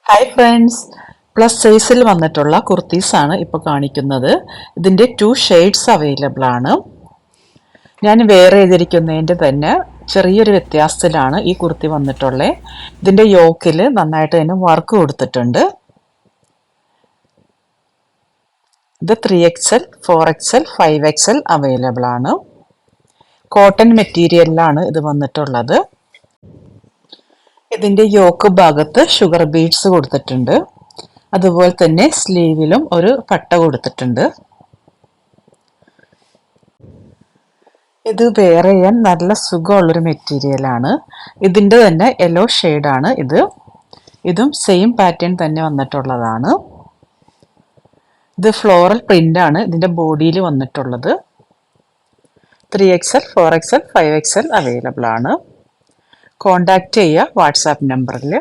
Hi friends, plus സൈസിൽ വന്നിട്ടുള്ള കുർത്തീസാണ് ഇപ്പോൾ കാണിക്കുന്നത്. ഇതിൻ്റെ 2 ഷെയ്ഡ്സ് അവൈലബിൾ ആണ്. ഞാൻ വെയർ ചെയ്തിരിക്കുന്നതിൻ്റെ തന്നെ ചെറിയൊരു വ്യത്യാസത്തിലാണ് ഈ കുർത്തി വന്നിട്ടുള്ളത്. ഇതിൻ്റെ യോക്കിൽ നന്നായിട്ട് തന്നെ വർക്ക് കൊടുത്തിട്ടുണ്ട്. ഇത് 3XL, 4XL, 5XL അവൈലബിൾ ആണ്. കോട്ടൺ മെറ്റീരിയലിലാണ് ഇത് വന്നിട്ടുള്ളത്. ഇതിൻ്റെ യോക്ക് ഭാഗത്ത് ഷുഗർ ബീഡ്സ് കൊടുത്തിട്ടുണ്ട്. അതുപോലെ തന്നെ സ്ലീവിലും ഒരു പട്ട കൊടുത്തിട്ടുണ്ട്. ഇത് വെയർ ചെയ്യാൻ നല്ല സുഖമുള്ളൊരു മെറ്റീരിയലാണ്. ഇതിൻ്റെ തന്നെ യെല്ലോ ഷെയ്ഡാണ് ഇത്. ഇതും സെയിം പാറ്റേൺ തന്നെ വന്നിട്ടുള്ളതാണ്. ഇത് ഫ്ലോറൽ പ്രിൻ്റാണ് ഇതിൻ്റെ ബോഡിയിൽ വന്നിട്ടുള്ളത്. 3XL, 4XL, 5XL അവൈലബിൾ ആണ്. കോണ്ടാക്ട് ചെയ്യുക വാട്സാപ്പ് നമ്പറിൽ.